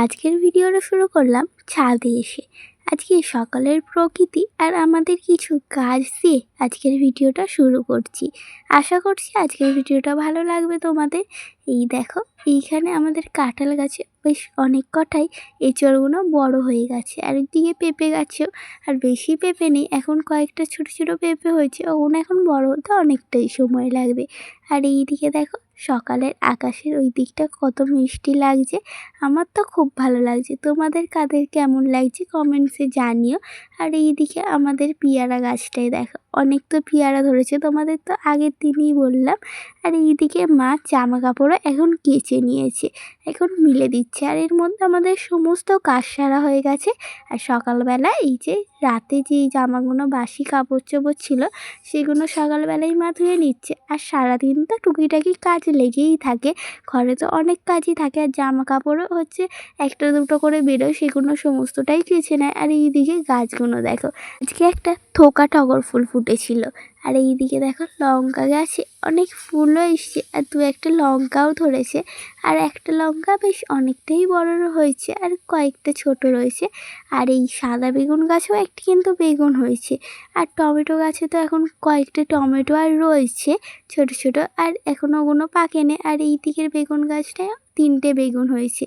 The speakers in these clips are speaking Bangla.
আজকের ভিডিওটা শুরু করলাম ছাদে এসে। আজকে সকালের প্রকৃতি আর আমাদের কিছু কাজ দিয়ে আজকের ভিডিওটা শুরু করছি। আশা করছি আজকের ভিডিওটা ভালো লাগবে তোমাদের। এই দেখো, এইখানে আমাদের কাঁঠাল গাছে বেশ অনেক কটাই এঁচড়গুলো বড় হয়ে গেছে, আর একদিকে পেঁপে গাছেও আর বেশি পেঁপে নেই, এখন কয়েকটা ছোট ছোট পেঁপে হয়েছে, ওগুলো এখন বড় হতে অনেকটাই সময় লাগবে। আর এইদিকে দেখো, সকালের আকাশের ওই দিকটা কত মিষ্টি লাগছে। আমার তো খুব ভালো লাগছে, তোমাদের কাদের কেমন লাগছে কমেন্টসে জানিও। আর এইদিকে আমাদের পেয়ারা গাছটাই দেখো, অনেক তো পেয়ারা ধরেছে, তোমাদের তো আগের দিনই বললাম। আর এইদিকে মা জামা কাপড়ও এখন কেচে নিয়েছে, এখন মিলে দিচ্ছে। আর এর মধ্যে আমাদের সমস্ত কাজ সারা হয়ে গেছে। আর সকালবেলা এই যে রাতে যে জামাগুলো বাসি কাপড় চোপড় ছিল, সেগুলো সকালবেলাই মা ধুয়ে নিচ্ছে। আর সারাদিন তো টুকিটাকি কাজ লেগেই থাকে, ঘরে তো অনেক কাজই থাকে। আর জামা কাপড়ও হচ্ছে একটা দুটো করে বেরোয়, সেগুলো সমস্তটাই কেচে নেয়। আর এইদিকে গাছগুলো দেখো, আজকে একটা থোকা টগর ফুল ফুটেছিল। আর এইদিকে দেখো লঙ্কা গাছে অনেক ফুলও এসছে, আর দু একটা লঙ্কাও ধরেছে। আর একটা লঙ্কা বেশ অনেকটাই বড় হয়েছে, আর কয়েকটা ছোট রয়েছে। আর এই সাদা বেগুন গাছেও একটি কিন্তু বেগুন হয়েছে। আর টমেটো গাছে তো এখন কয়েকটা টমেটো আর রয়েছে ছোট ছোট, আর এখনও ওগুলো পাকেনি। আর এই দিকের বেগুন গাছটায় 3টে বেগুন হয়েছে।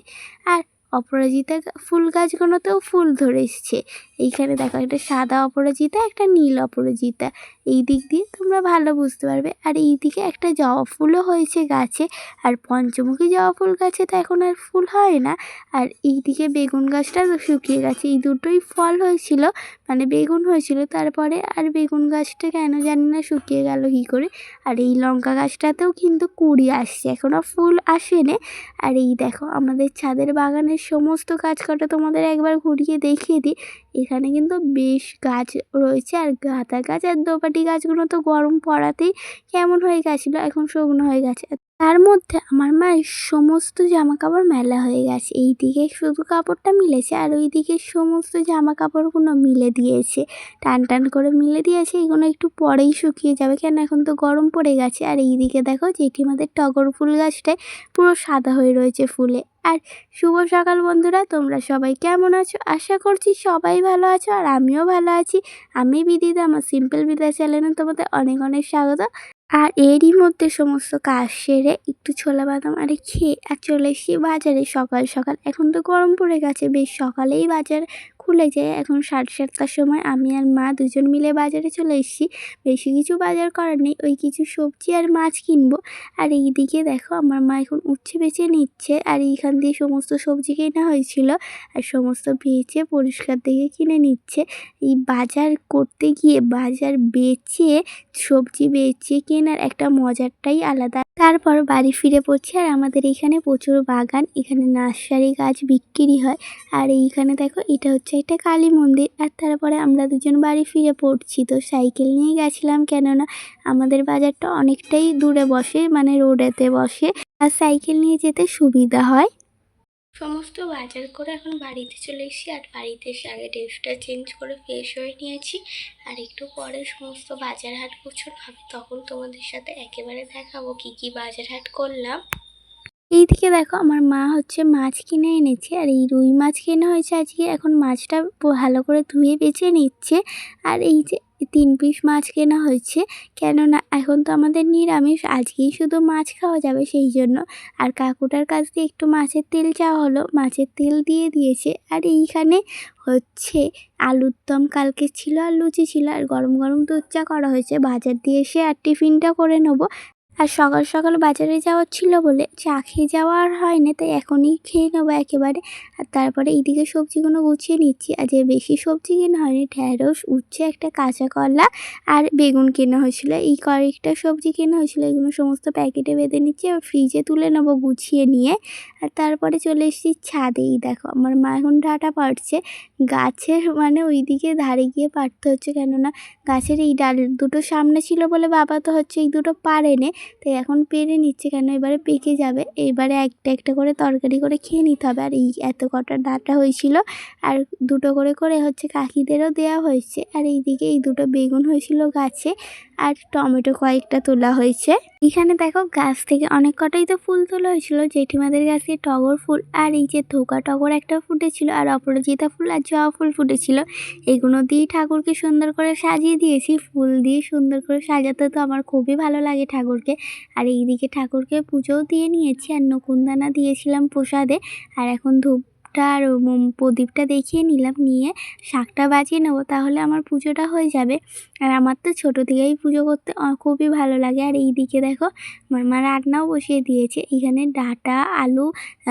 আর অপরাজিতা ফুল গাছগুলোতেও ফুল ধরে এসছে। এইখানে দেখো, একটা সাদা অপরাজিতা, একটা নীল অপরাজিতা, এই দিক দিয়ে তোমরা ভালো বুঝতে পারবে। আর এই দিকে একটা জবা ফুলও হয়েছে গাছে। আর পঞ্চমুখী জবা ফুল গাছে তো এখন আর ফুল হয় না। আর এইদিকে বেগুন গাছটা শুকিয়ে গেছে, এই দুটোই ফল হয়েছিল, মানে বেগুন হয়েছিল, তারপরে আর বেগুন গাছটা কেন জানি না শুকিয়ে গেল কী করে। আর এই লঙ্কা গাছটাতেও কিন্তু কুঁড়ি আসছে, এখনও ফুল আসেনি। আর এই দেখো, আমাদের ছাদের বাগানের সমস্ত গাছ কটা তোমাদের একবার ঘুরিয়ে দেখিয়ে দিই। এখানে কিন্তু বেশ গাছ রয়েছে, আর গাঁদা গাছ আর দোপাটি গাছগুলো তো গরম পড়াতেই কেমন হয়ে গেছিলো, এখন শুকনো হয়ে গেছে। তার মধ্যে আমার মায়ের সমস্ত জামা কাপড় মেলা হয়ে গেছে, এই দিকে শুধু কাপড়টা মিলেছে, আর ওই দিকে সমস্ত জামা কাপড়গুলো মিলে দিয়েছে, টান টান করে মিলে দিয়েছে। এগুলো একটু পরেই শুকিয়ে যাবে, কেন এখন তো গরম পড়ে গেছে। আর এই দিকে দেখো, জেঠিমাদের টগর ফুল গাছটায় পুরো সাদা হয়ে রয়েছে ফুলে। আর শুভ সকাল বন্ধুরা, তোমরা সবাই কেমন আছো? আশা করছি সবাই ভালো আছো, আর আমিও ভালো আছি। আমি বিদিতা, আমার সিম্পল বিদা চ্যানেলে তোমাদের অনেক অনেক স্বাগত। আর এরই মধ্যে সমস্ত কাজ সেরে একটু ছোলা বাদাম আরে খেয়ে আর চলে এসেছি বাজারে সকাল সকাল। এখন তো গরম পড়ে গেছে, বেশ সকালেই বাজার খুলে যায়। এখন 7:30টার সময় আমি আর মা দুজন মিলে বাজারে চলে এসেছি। বেশি কিছু বাজার করার নেই, ওই কিছু সবজি আর মাছ কিনবো। আর এইদিকে দেখো, আমার মা এখন উচ্ছে বেছে নিচ্ছে। আর এইখান দিয়ে সমস্ত সবজি কেনা হয়েছিল, আর সমস্ত বেছে পরিষ্কার দেখে কিনে নিচ্ছে। এই বাজার করতে গিয়ে, বাজার বেচে সবজি বেচে কেনার একটা মজাটাই আলাদা। তারপর বাড়ি ফিরে পড়ছি, আর আমাদের এখানে প্রচুর বাগান, এখানে নার্সারি গাছ বিক্রি হয়। আর এইখানে দেখো, এটা হচ্ছে একটা কালী মন্দির। আর তারপরে আমরা দুজন বাড়ি ফিরে পড়ছি, তো সাইকেল নিয়ে গেছিলাম, কেননা আমাদের বাজারটা অনেকটাই দূরে বসে, মানে রোডেতে বসে, আর সাইকেল নিয়ে যেতে সুবিধা হয়। সমস্ত বাজার করে এখন বাড়িতে চলে এসেছি। আর বাড়িতে এসে আগে ড্রেসটা চেঞ্জ করে ফ্রেশ হয়ে নিয়েছি। আর একটু পরে সমস্ত বাজার হাট গোছানো হবে, তখন তোমাদের সাথে একেবারে দেখাবো কি কি বাজার হাট করলাম। এইদিকে দেখো, আমার মা হচ্ছে মাছ কিনে এনেছে, আর এই রুই মাছ কেনা হয়েছে আজকে। এখন মাছটা ভালো করে ধুয়ে বেছে নিচ্ছে। আর এই যে 3 পিস মাছ কেনা হয়েছে, কেননা এখন তো আমাদের নিরামিষ, আজকেই শুধু মাছ খাওয়া যাবে সেই জন্য। আর কাকুটার কাছ দিয়ে একটু মাছের তেল চাওয়া হলো, মাছের তেল দিয়ে দিয়েছে। আর এইখানে হচ্ছে আলুর দম কালকে ছিল, আর লুচি ছিল, আর গরম গরম দুধ চা করা হয়েছে। বাজার দিয়ে এসে আর টিফিনটা করে নেবো। আর সকাল সকাল বাজারে যাওয়ার ছিল বলে চা খেয়ে যাওয়া আর হয়নি, তাই এখনই খেয়ে নেবো একেবারে। আর তারপরে এইদিকে সবজিগুলো গুছিয়ে নিচ্ছি। আর যে বেশি সবজি কেনা হয়নি, ঢ্যাঁড়স, উচ্ছে, একটা কাঁচা কলা আর বেগুন কেনা হয়েছিল, এই কয়েকটা সবজি কেনা হয়েছিল। এগুলো সমস্ত প্যাকেটে বেঁধে নিচ্ছি, আর ফ্রিজে তুলে নেবো গুছিয়ে নিয়ে। আর তারপরে চলে এসেছি ছাদেই। দেখো, আমার মা এখন ডাঁটা পাড়ছে গাছের, মানে ওইদিকে ধারে গিয়ে পাড়তে হচ্ছে, কেননা গাছের এই ডাল দুটো সামনে ছিল বলে বাবা তো হচ্ছে এই দুটো পারেনি, তাই এখন পেরে নিচ্ছে, কেন এবারে পেকে যাবে। এবারে একটা একটা করে তরকারি করে খেয়ে নিতে হবে। আর এই এত কটা ডাঁটা হয়েছিল, আর দুটো করে করে হচ্ছে কাকিদেরও দেওয়া হয়েছে। আর এইদিকে এই দুটো বেগুন হয়েছিল গাছে, আর টমেটো কয়েকটা তোলা হয়েছে। এখানে দেখো গাছ থেকে অনেক কটাই তো ফুল তোলা হয়েছিল, জেঠিমাদের গাছে টগর ফুল আর এই যে ধোকা টগর একটা ফুটেছিল আর অপরাজিতা ফুল আর জবা ফুল ফুটেছিল। এগুলো দিয়ে ঠাকুরকে সুন্দর করে সাজিয়ে দিয়েছি। ফুল দিয়ে সুন্দর করে সাজাতে তো আমার খুবই ভালো লাগে ঠাকুরকে। আর এইদিকে ঠাকুরকে পুজোও দিয়ে নিয়েছি আর নকুনদানা দিয়েছিলাম প্রসাদে। আর এখন ধূপটা আর প্রদীপটা দেখিয়ে নিলাম, নিয়ে শাঁখটা বাজিয়ে নেবো, তাহলে আমার পুজোটা হয়ে যাবে। আর আমার তো ছোটো থেকেই পুজো করতে খুবই ভালো লাগে। আর এইদিকে দেখো মামা রান্নাও বসিয়ে দিয়েছে। এখানে ডাঁটা, আলু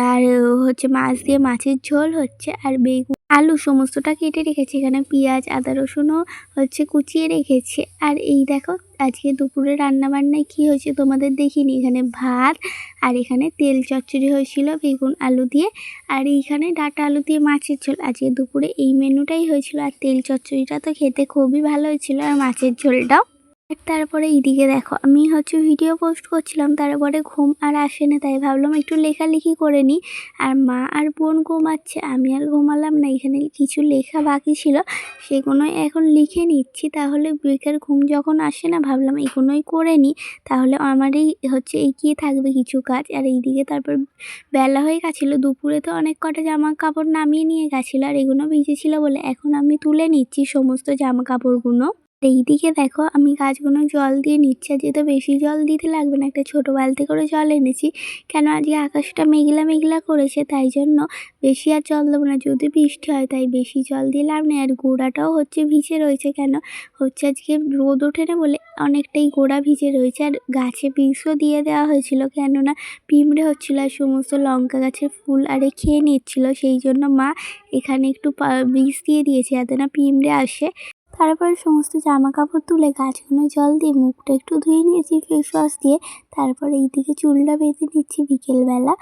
আর হচ্ছে মাছ দিয়ে মাছের ঝোল হচ্ছে, আর বেগুন আলু সমস্তটা কেটে রেখেছে। এখানে পেঁয়াজ, আদা, রসুনও হচ্ছে কুচিয়ে রেখেছে। আর এই দেখো আজকে দুপুরে রান্না বান্নায় কী হয়েছে তোমাদের দেখিনি। এখানে ভাত আর এখানে তেল চচ্চড়ি হয়েছিল বেগুন আলু দিয়ে, আর এইখানে ডাঁটা আলু দিয়ে মাছের ঝোল। আজকে দুপুরে এই মেনুটাই হয়েছিল। আর তেল চচ্চড়িটা তো খেতে খুবই ভালো হয়েছিল, আর মাছের ঝোলটাও। আর তারপরে এইদিকে দেখো আমি হচ্ছে ভিডিও পোস্ট করছিলাম, তারপরে ঘুম আর আসে না, তাই ভাবলাম একটু লেখালেখি করে নিই। আর মা আর বোন ঘুমাচ্ছে, আমি আর ঘুমালাম না। এখানে কিছু লেখা বাকি ছিল, সেগুলোই এখন লিখে নিচ্ছি। তাহলে বেকার ঘুম যখন আসে না, ভাবলাম এগুলোই করে নিই, তাহলে আমারই হচ্ছে এগিয়ে থাকবে কিছু কাজ। আর এইদিকে তারপর বেলা হয়ে গেছিলো, দুপুরে তো অনেক কটা জামা কাপড় নামিয়ে নিয়ে গেছিলো, আর এগুলো ভিজেছিল বলে এখন আমি তুলে নিচ্ছি সমস্ত জামা কাপড়গুলো। এইদিকে দেখো আমি গাছগুলো জল দিয়ে নিচ্ছি। আর যেহেতু বেশি জল দিতে লাগবে না, একটা ছোটো বালতি করে জল এনেছি, কেন আজকে আকাশটা মেঘলা মেঘলা করেছে, তাই জন্য বেশি আর জল দেবো না, যদি বৃষ্টি হয় তাই বেশি জল দিয়ে লাভ নেই। আর গোড়াটাও হচ্ছে ভিজে রয়েছে, কেন হচ্ছে আজকে রোদ ওঠে না বলে অনেকটাই গোড়া ভিজে রয়েছে। আর গাছে বিষও দিয়ে দেওয়া হয়েছিল, কেননা পিঁমড়ে হচ্ছিলো আর সমস্ত লঙ্কা গাছের ফুল আরে খেয়ে নিচ্ছিল, সেই জন্য মা এখানে একটু বিষ দিয়ে দিয়েছে যাতে না পিঁমড়ে আসে। তারপরে সমস্ত জামা কাপড় তুলে গাছগুলো জল দিয়ে মুখটা একটু ধুয়ে নিয়েছি ফেস ওয়াশ দিয়ে। তারপরে এইদিকে চুলটা বেঁধে নিচ্ছি বিকেলবেলা,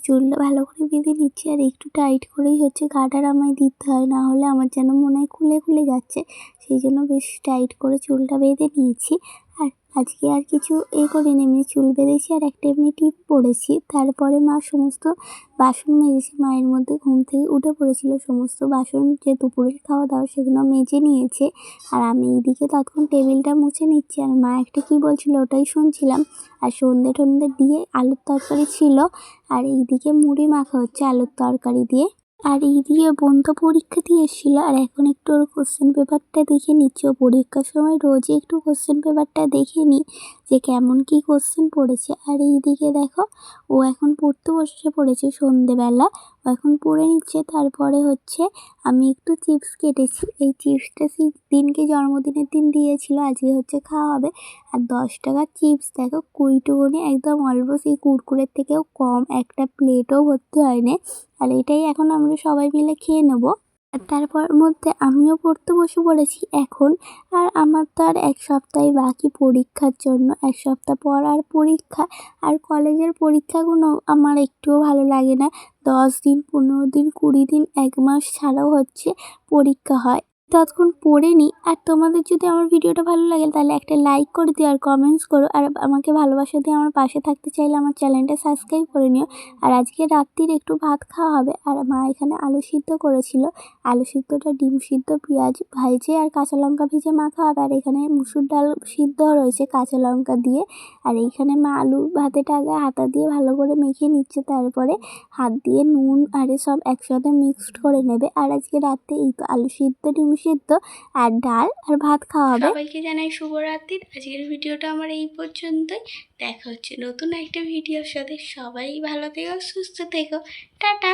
চুলটা ভালো করে বেঁধে নিচ্ছি। আর একটু টাইট করেই হচ্ছে গার্ডার আমায় দিতে হয়, না হলে আমার যেন মনে হয় খুলে খুলে যাচ্ছে, সেই জন্য বেশ টাইট করে চুলটা বেঁধে নিয়েছি। আর আজকে আর কিছু করিনি, এমনি চুল বেঁধেছি আর একটা এমনি টিপ পরেছি। তারপরে মা সমস্ত বাসন মেজেছে, মায়ের মধ্যে ঘুম থেকে উঠে পড়েছিল, সমস্ত বাসন যে দুপুরের খাওয়া দাওয়া সেগুলো মেজে নিয়েছে। আর আমি এইদিকে ততক্ষণ টেবিলটা মুছে নিচ্ছি, আর মা একটা কী বলছিল ওটাই শুনছিলাম। আর সন্ধে টন্ধে দিয়ে আলুর তরকারি ছিল, আর এইদিকে মুড়ি মাখা হচ্ছে আলুর তরকারি দিয়ে। আর এইদিকে বোন তো পরীক্ষা দিয়ে এসেছিলো, আর এখন একটু ওর কোশ্চেন পেপারটা দেখে নিচ্ছি। ও পরীক্ষার সময় রোজই একটু কোশ্চেন পেপারটা দেখে নিই যে কেমন কী কোশ্চেন পড়েছে। আর এইদিকে দেখো ও এখন পড়তে বসে পড়েছে সন্ধেবেলা, ও এখন পড়ে নিচ্ছে। তারপরে হচ্ছে আমি একটু চিপস কেটেছি, এই চিপসটা সেই দিনকে জন্মদিনের দিন দিয়েছিল, আজকে হচ্ছে খাওয়া হবে। আর 10 টাকার চিপস দেখো কুইটুকুনি একদম অল্প, সেই কুরকুরের থেকেও কম, একটা প্লেটও ভর্তি হয়নি। আর এটাই এখন আমরা সবাই মিলে খেয়ে নেবো। আর তারপর মধ্যে আমিও পড়তে বসে পড়েছি এখন। আর আমার তো আর 1 সপ্তাহ বাকি পরীক্ষার জন্য, 1 সপ্তাহ পর আর পরীক্ষা। আর কলেজের পরীক্ষাগুলো আমার একটুও ভালো লাগে না, 10 দিন, 15 দিন, 20 দিন, 1 মাস ছাড়াও হচ্ছে পরীক্ষা হয়। ততক্ষণ পড়ে নিই। আর তোমাদের যদি আমার ভিডিওটা ভালো লাগে তাহলে একটা লাইক করে দিও আর কমেন্টস করো। আর আমাকে ভালোবাসা দিয়ে আমার পাশে থাকতে চাইলে আমার চ্যানেলটা সাবস্ক্রাইব করে নিও। আর আজকে রাত্রির একটু ভাত খাওয়া হবে। আর মা এখানে আলু সিদ্ধ করেছিল, আলু সিদ্ধটা ডিম সিদ্ধ, পেঁয়াজ ভাজে আর কাঁচা লঙ্কা ভেজে মাখা হবে। আর এখানে মুসুর ডাল সিদ্ধ রয়েছে কাঁচা লঙ্কা দিয়ে। আর এইখানে মা আলু ভাতেটা আগে হাতা দিয়ে ভালো করে মেখে নিচ্ছে, তারপরে হাত দিয়ে নুন আর সব একসাথে মিক্সড করে নেবে। আর আজকে রাতে এই তো আলু সিদ্ধ, ডিম সিদ্ধ আর ডাল আর ভাত খাওয়া হবে। সবাইকে জানাই শুভরাত্রি। আজকের ভিডিওটা আমার এই পর্যন্তই, দেখা হচ্ছে নতুন একটা ভিডিওর সাথে। সবাই ভালো থেকো, সুস্থ থেকো, টাটা।